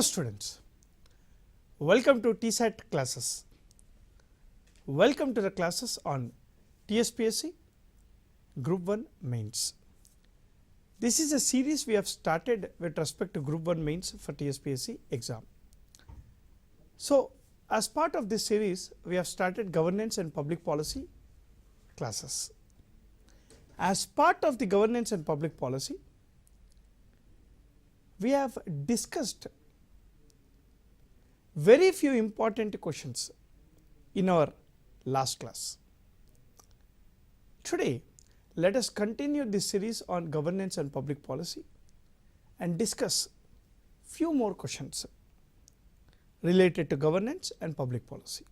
Hello students, welcome to Tspsc classes. Welcome to the classes on Tspsc Group 1 Mains. This is a series we have started with respect to Group 1 Mains for Tspsc exam. So, as part of this series, we have started governance and public policy classes. As part of the governance and public policy, we have discussed very few important questions in our last class. Today, let us continue this series on governance and public policy and discuss few more questions related to governance and public policy.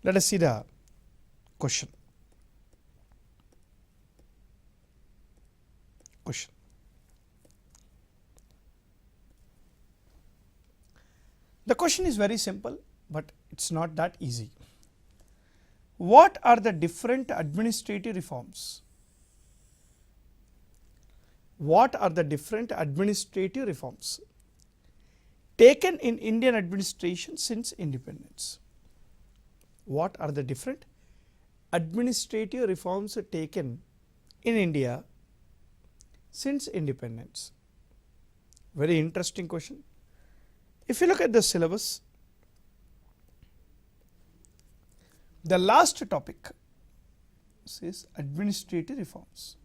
Let us see the question. The question is very simple, but it is not that easy. What are the different administrative reforms? What are the different administrative reforms taken in Indian administration since independence? What are the different administrative reforms taken in India since independence? Very interesting question. If you look at the syllabus, the last topic is administrative reforms.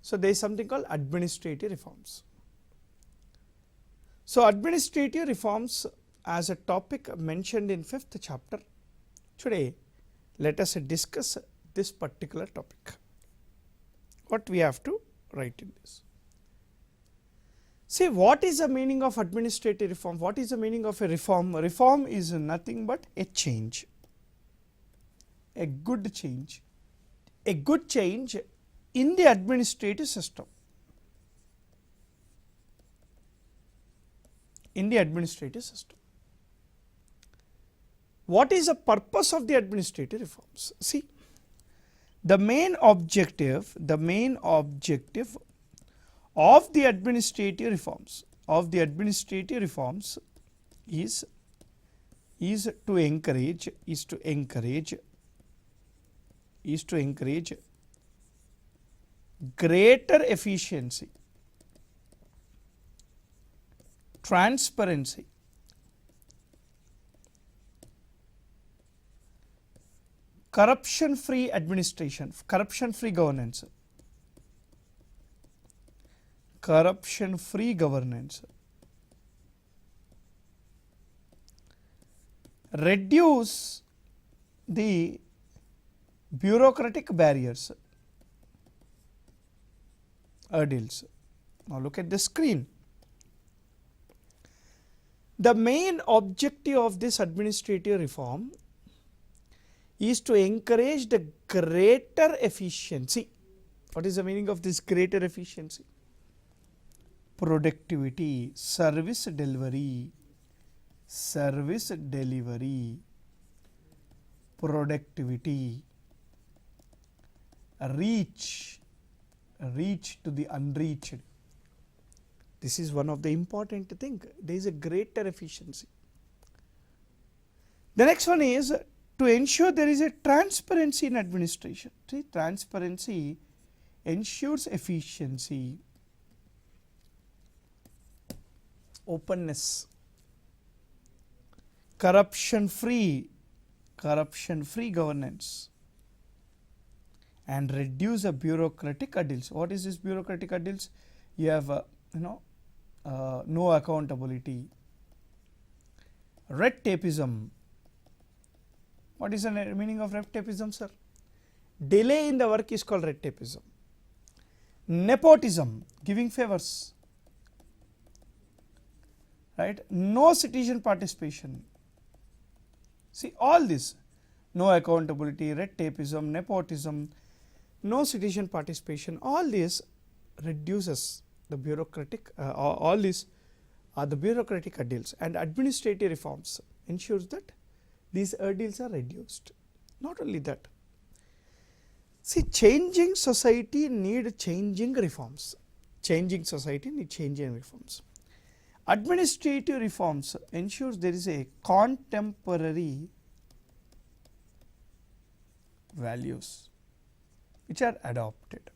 So, there is something called administrative reforms. So, administrative reforms as a topic mentioned in 5th chapter. Today, let us discuss this particular topic. What we have to write in this? See, what is the meaning of administrative reform? What is the meaning of a reform? A reform is nothing but a change, a good change in the administrative system. In the administrative system. What is the purpose of the administrative reforms? See, the main objective of the administrative reforms is to encourage greater efficiency, transparency, corruption free administration, corruption free governance, reduce the bureaucratic barriers, hurdles. Now look at the screen. The main objective of this administrative reform is to encourage the greater efficiency. What is the meaning of this greater efficiency? Productivity, service delivery, productivity, reach to the unreached. This is one of the important thing. There is a greater efficiency. The next one is to ensure there is a transparency in administration. See, transparency ensures efficiency, openness, corruption free governance, and reduce the bureaucratic hurdles. What is this bureaucratic hurdles? You have no accountability, red tapeism. What is the meaning of red tapeism, sir? Delay in the work is called red tapeism. Nepotism, giving favors, right? No citizen participation. See, all this, no accountability, red tapeism, nepotism, no citizen participation, all this reduces the bureaucratic, all these are the bureaucratic hurdles, and administrative reforms ensures that these hurdles are reduced. Not only that, see, changing society need changing reforms. Changing society need changing reforms. Administrative reforms ensures there is a contemporary values which are adopted.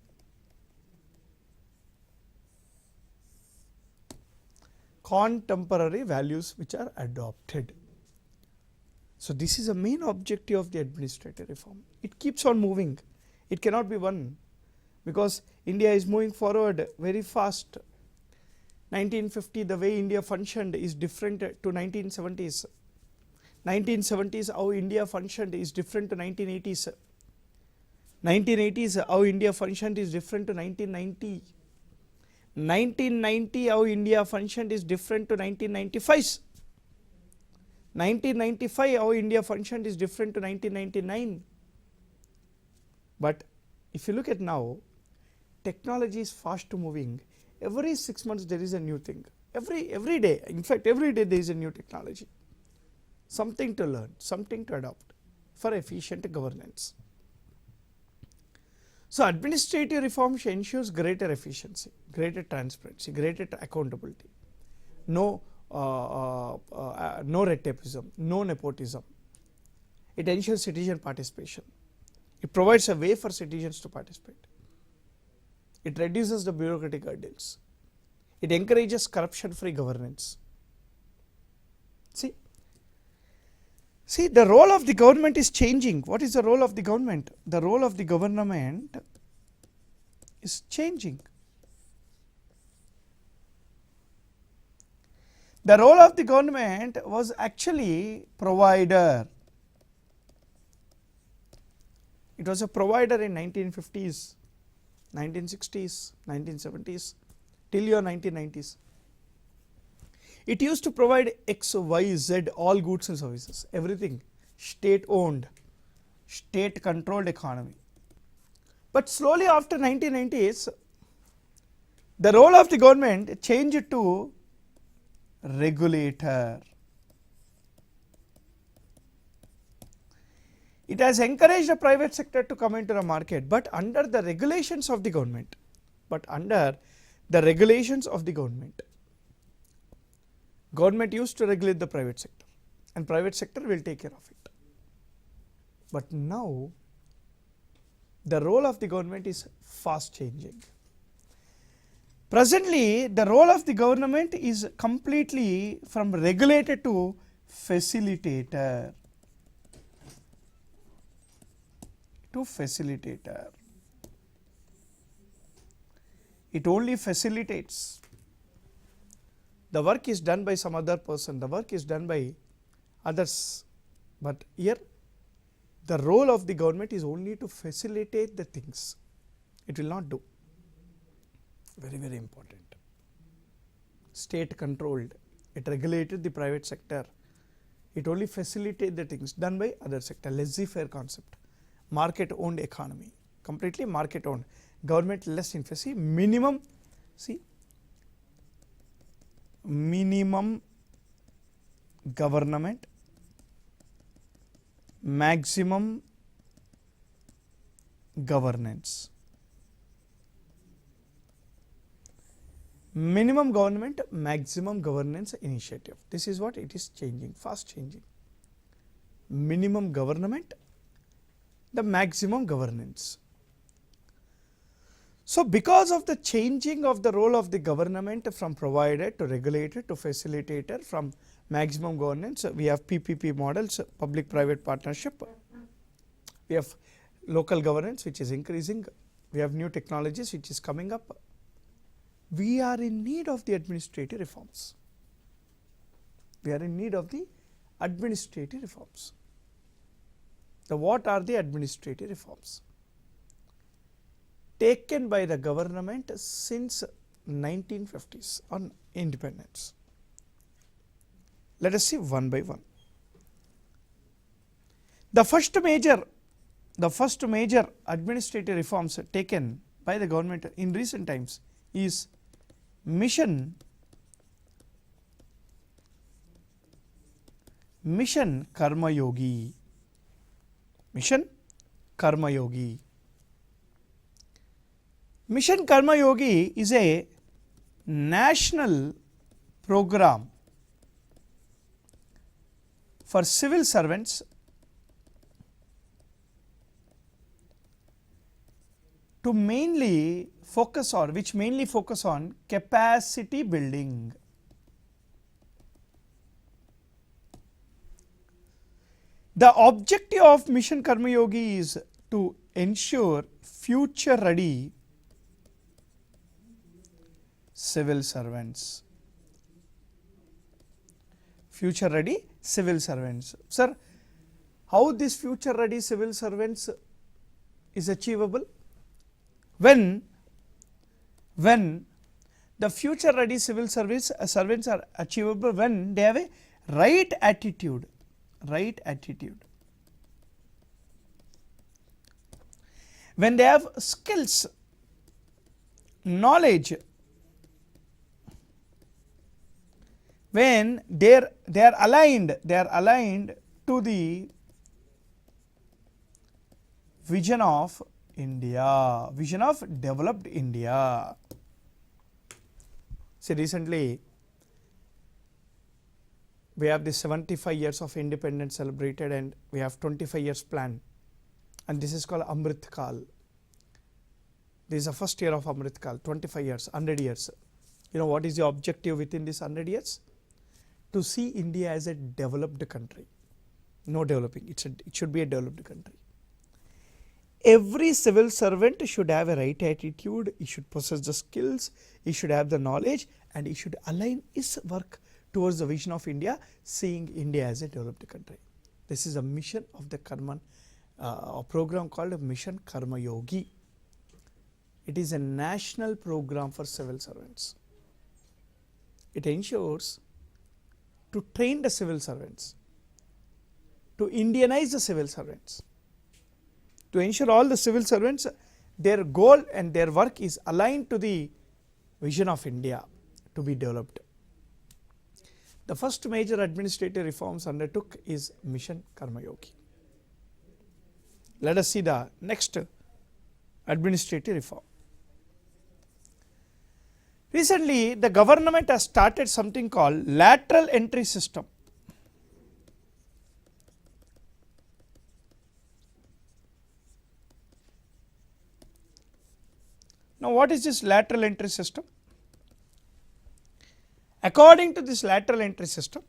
Contemporary values which are adopted. So, this is the main objective of the administrative reform. It keeps on moving, it cannot be one, because India is moving forward very fast. 1950 the way India functioned is different to 1970s. 1970s how India functioned is different to 1980s. 1980s how India functioned is different to 1990. 1990 how India functioned is different to 1995. 1995 how India functioned is different to 1999. But if you look at now, technology is fast moving. Every 6 months there is a new thing. Every day, in fact every day there is a new technology. Something to learn, something to adopt for efficient governance. So, administrative reform ensures greater efficiency, greater transparency, greater accountability, no red tapeism, no nepotism. It ensures citizen participation. It provides a way for citizens to participate. It reduces the bureaucratic hurdles. It encourages corruption-free governance. See, the role of the government is changing. What is the role of the government? The role of the government is changing. The role of the government was actually provider. It was a provider in 1950s, 1960s, 1970s, till your 1990s. It used to provide X, Y, Z, all goods and services, everything state owned, state controlled economy. But slowly after 1990s, the role of the government changed to regulator. It has encouraged the private sector to come into the market, but under the regulations of the government. Government used to regulate the private sector and private sector will take care of it. But now the role of the government is fast changing. Presently the role of the government is completely from regulator to facilitator. It only facilitates. The work is done by some other person, the work is done by others, but here the role of the government is only to facilitate the things, it will not do. Very, very important. State controlled, it regulated the private sector, it only facilitates the things done by other sector. Laissez-faire concept, market owned economy, completely market owned, government less emphasis, minimum government, maximum governance. Minimum government, maximum governance initiative. This is what it is changing, fast changing. Minimum government, the maximum governance. So, because of the changing of the role of the government from provider to regulator to facilitator, from maximum governance, we have PPP models, public private partnership, we have local governance which is increasing, we have new technologies which is coming up. We are in need of the administrative reforms. What are the administrative reforms? Taken by the government since 1950s on independence. Let us see one by one. The first major administrative reforms taken by the government in recent times is Mission Karma Yogi. Mission Karma Yogi. Mission Karma Yogi is a national program for civil servants to mainly focus on, which mainly focus on capacity building. The objective of Mission Karma Yogi is to ensure future ready civil servants. Future ready civil servants. Sir, how this future ready civil servants is achievable? When the future ready civil servants are achievable when they have a right attitude. When they have skills, knowledge, when they are aligned to the vision of India, vision of developed India. See, recently we have this 75 years of independence celebrated, and we have 25 years plan, and this is called Amrit Kal. This is the first year of Amrit Kal, 25 years, 100 years. You know what is the objective within this 100 years? To see India as a developed country, no developing, it should be a developed country. Every civil servant should have a right attitude, he should possess the skills, he should have the knowledge, and he should align his work towards the vision of India, seeing India as a developed country. This is a mission of the Karma, a program called Mission Karma Yogi. It is a national program for civil servants. It ensures to train the civil servants, to Indianize the civil servants, to ensure all the civil servants, their goal and their work is aligned to the vision of India to be developed. The first major administrative reforms undertook is Mission Karma Yogi. Let us see the next administrative reform. Recently, the government has started something called lateral entry system. Now, what is this lateral entry system? According to this lateral entry system,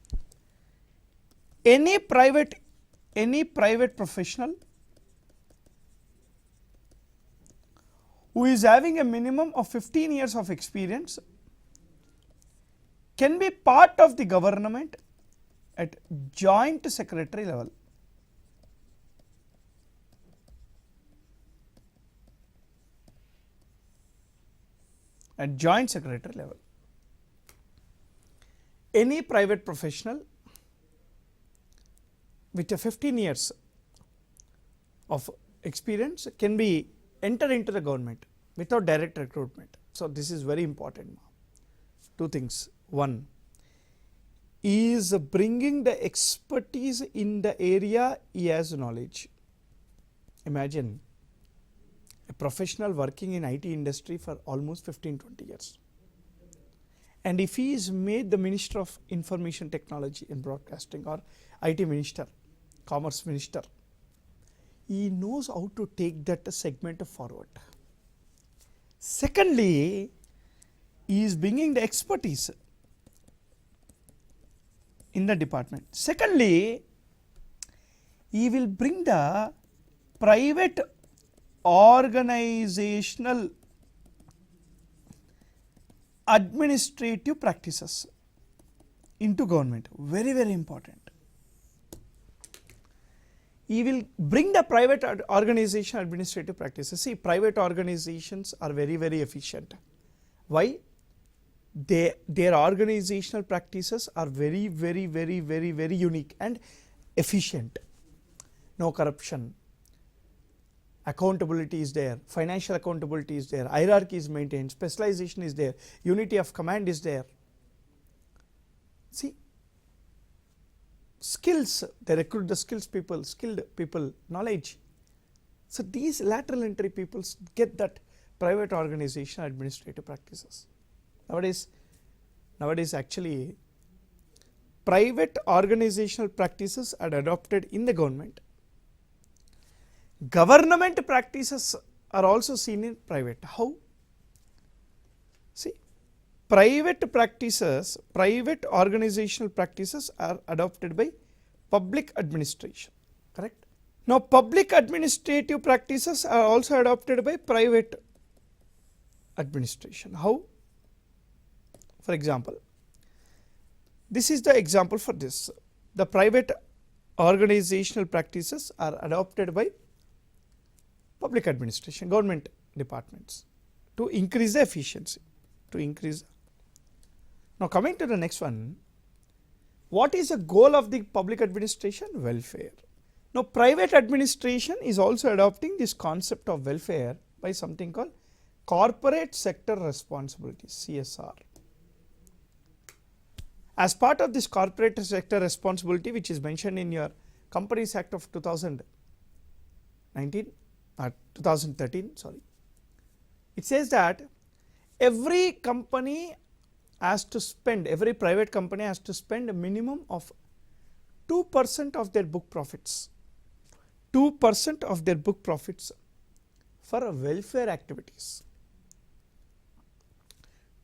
any private professional who is having a minimum of 15 years of experience can be part of the government at joint secretary level. At joint secretary level, any private professional with a 15 years of experience can be enter into the government without direct recruitment. So, this is very important. Two things. One is bringing the expertise in the area he has knowledge. Imagine a professional working in IT industry for almost 15-20 years, and if he is made the Minister of Information Technology and Broadcasting, or IT Minister, Commerce Minister, he knows how to take that segment forward. Secondly, he is bringing the expertise in the department. Secondly, he will bring the private organizational administrative practices into government. Very, very important. He will bring the private organization administrative practices. See, private organizations are very, very efficient. Why? Their organizational practices are very, very, very, very, very unique and efficient. No corruption. Accountability is there, financial accountability is there, hierarchy is maintained, specialization is there, unity of command is there. See, skills, they recruit the skilled people, knowledge. So, these lateral entry people get that private organization administrative practices. Nowadays actually private organizational practices are adopted in the government. Government practices are also seen in private. How? See, private organizational practices are adopted by public administration, correct? Now, public administrative practices are also adopted by private administration. How? For example, this is the example for this. The private organizational practices are adopted by public administration, government departments, to increase the efficiency, Now, coming to the next one, what is the goal of the public administration? Welfare. Now, private administration is also adopting this concept of welfare by something called corporate sector responsibility, CSR. As part of this corporate sector responsibility, which is mentioned in your Companies Act of 2013, it says that every company has to spend, every private company has to spend a minimum of 2% of their book profits, 2% of their book profits for welfare activities.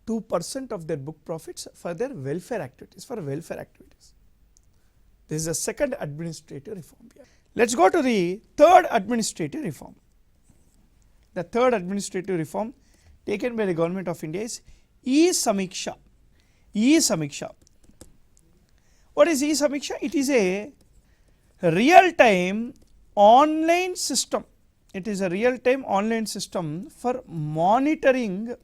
2% of their book profits for their welfare activities, This is the second administrative reform here. Let us go to the third administrative reform. The third administrative reform taken by the government of India is 𝗧𝗦𝗔𝗧. 𝗧𝗦𝗔𝗧. What is 𝗧𝗦𝗔𝗧? It is a real-time online system. It is a real-time online system for monitoring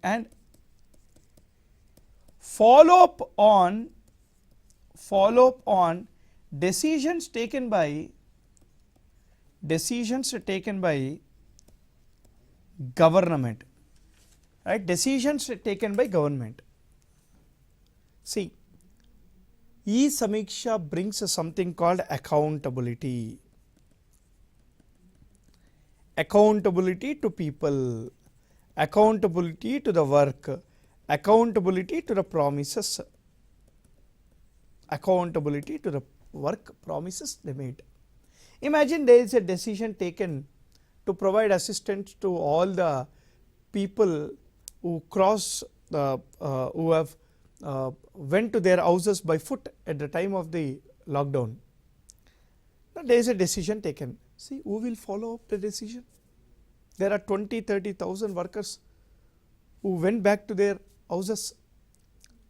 and follow up on decisions taken by government, right? Decisions taken by government. See, 𝗧𝗦𝗔𝗧 brings something called accountability. Accountability to people, accountability to the work, accountability to the promises, accountability to the work promises they made. Imagine there is a decision taken to provide assistance to all the people who who have went to their houses by foot at the time of the lockdown. Now, there is a decision taken. See, who will follow up the decision? There are 20,000-30,000 workers who went back to their houses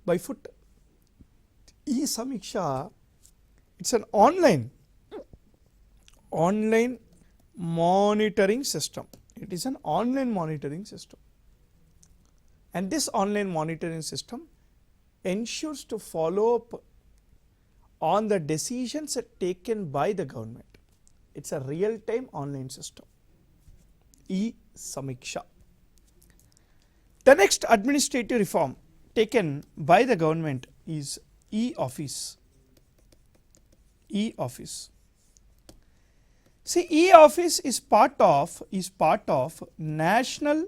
by foot. 𝗧𝗦𝗔𝗧, it's an online monitoring system. It is an online monitoring system, and this online monitoring system ensures to follow up on the decisions taken by the government. It's a real-time online system. 𝗧𝗦𝗔𝗧. The next administrative reform taken by the government is 𝗬-office. 𝗬-office. See, 𝗬-office is part of National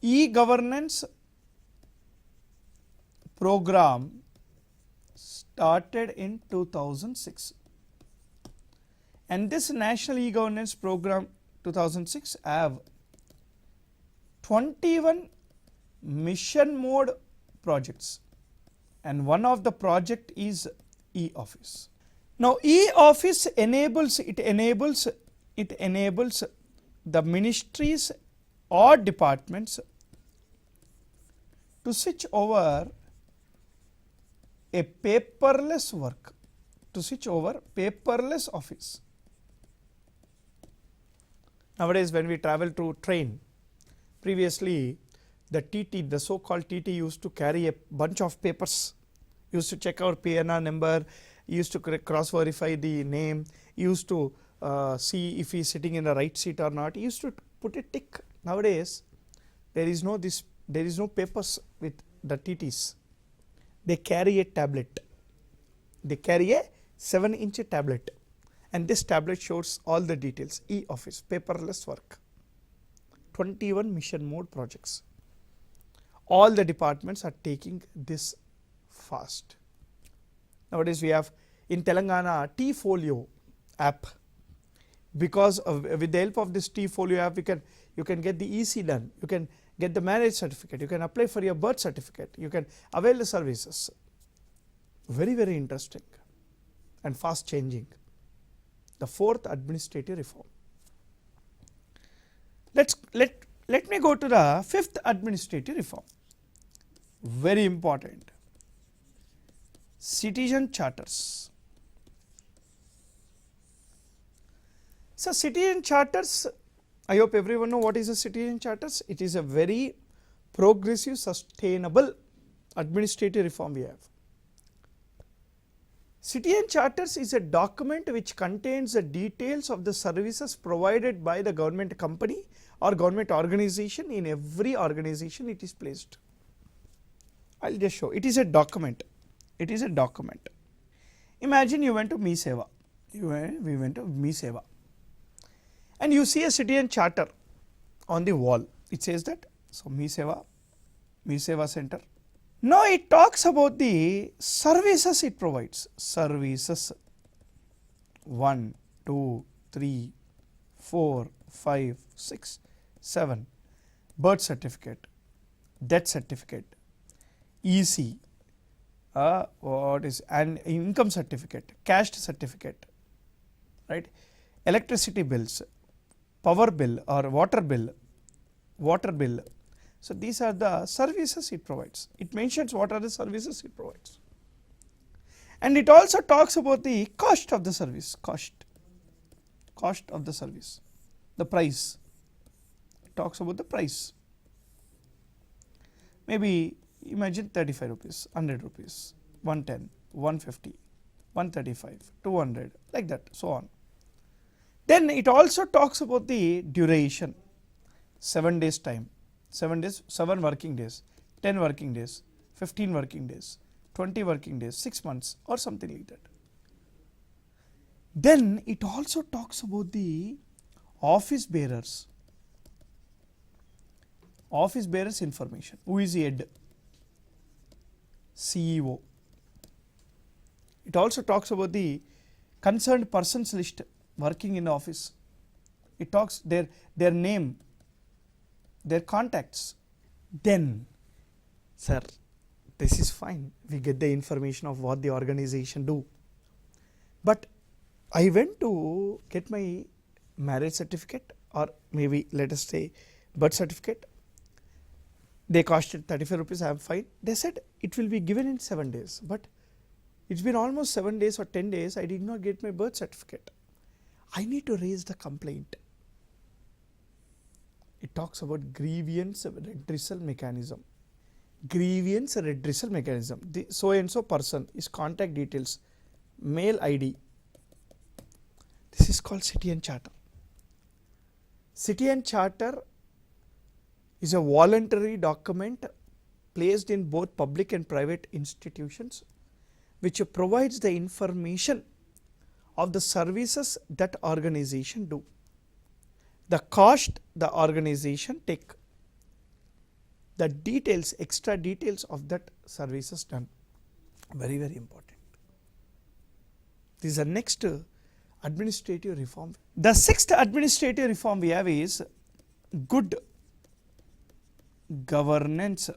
E-Governance program started in 2006, and this National E-Governance program 2006 have 21 mission mode projects, and one of the project is 𝗬-office. Now, 𝗬-office enables the ministries or departments to switch over a paperless work, to switch over paperless office. Nowadays, when we travel to train, previously the TT, the so called TT, used to carry a bunch of papers, used to check our PNR number, used to cross verify the name, used to see if he is sitting in the right seat or not, he used to put a tick. Nowadays, there is no papers with the TTs. They carry a tablet, they carry a 7-inch tablet, and this tablet shows all the details. 𝗬-office, paperless work, 21 mission mode projects. all the departments are taking this fast. Nowadays we have in Telangana 𝗘folio app. Because with the help of this 𝗘folio app, you can get the EC done, you can get the marriage certificate, you can apply for your birth certificate, you can avail the services. Very, very interesting and fast changing. The fourth administrative reform. Let me go to the fifth administrative reform. Very important. Citizen charters. So citizen charters, I hope everyone know what is a citizen charters. It is a very progressive, sustainable administrative reform we have. Citizen charters is a document which contains the details of the services provided by the government company or government organization. In every organization it is placed. I will just show. It is a document. It is a document. Imagine you went to 𝗎𝗍. We went to 𝗎𝗍. And you see a citizen charter on the wall. It says that, so 𝗎𝗍 center. Now it talks about the services it provides. Services 1, 2, 3, 4, 5, 6, 7. Birth certificate, death certificate, EC, what is an income certificate, caste certificate, right? Electricity bills, power bill or water bill. So these are the services it provides. It mentions what are the services it provides. And it also talks about the cost of the service, cost of the service, the price. It talks about the price. Maybe imagine 35 rupees, 100 rupees, 110, 150, 135, 200, like that, so on. Then it also talks about the duration, 7 days time, 7 days, 7 working days, 10 working days, 15 working days, 20 working days, 6 months or something like that. Then it also talks about the office bearers information. Who is the head? CEO. It also talks about the concerned persons list working in the office. It talks their name, their contacts. Then, sir, this is fine. We get the information of what the organization do. But I went to get my marriage certificate, or maybe let us say birth certificate. They costed 35 rupees, I am fine. They said it will be given in 7 days. But it's been almost 7 days or 10 days, I did not get my birth certificate. I need to raise the complaint. It talks about grievance redressal mechanism. Grievance redressal mechanism. The so and so person, his contact details, mail ID. This is called citizen charter. Citizen charter is a voluntary document placed in both public and private institutions, which provides the information of the services that organization do, the cost the organization take, the details, extra details of that services done. Very, very important. This is the next administrative reform. The sixth administrative reform we have is good governance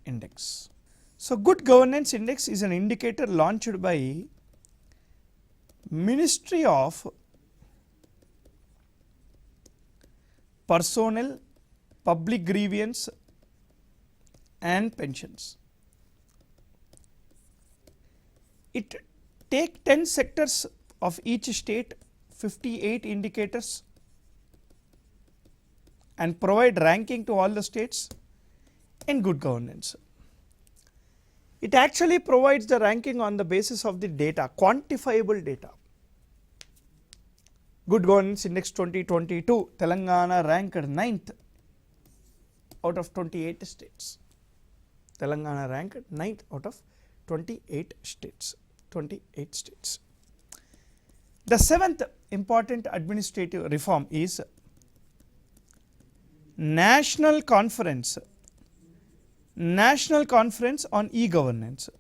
index. So good governance index is an indicator launched by Ministry of Personnel, Public Grievance and Pensions. It take 10 sectors of each state, 58 indicators, and provide ranking to all the states in good governance. It actually provides the ranking on the basis of the data, quantifiable data. Good Governance Index 2022, Telangana ranked 9th out of 28 states. Telangana ranked 9th out of 28 states. The seventh important administrative reform is National Conference National Conference on E-Governance.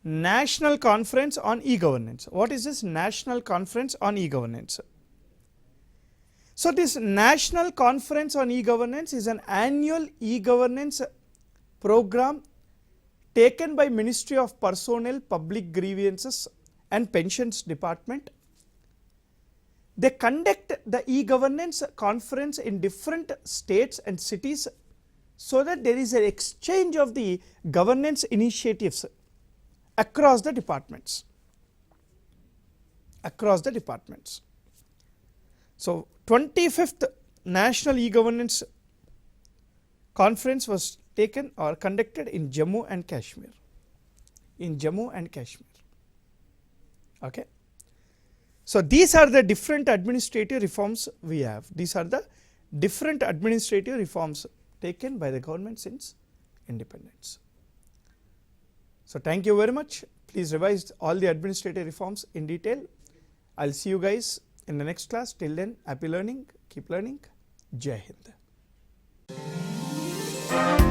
National Conference on E-Governance. What is this National Conference on E-Governance? So, this National Conference on E-Governance is an annual e-governance program taken by Ministry of Personnel, Public Grievances and Pensions Department. They conduct the e-governance conference in different states and cities, so that there is an exchange of the governance initiatives across the departments. So, 25th National E-Governance Conference was taken or conducted in Jammu and Kashmir. Okay. So, these are the different administrative reforms we have. These are the different administrative reforms taken by the government since independence. So, thank you very much. Please revise all the administrative reforms in detail. I will see you guys in the next class. Till then, happy learning, keep learning. Jai Hind.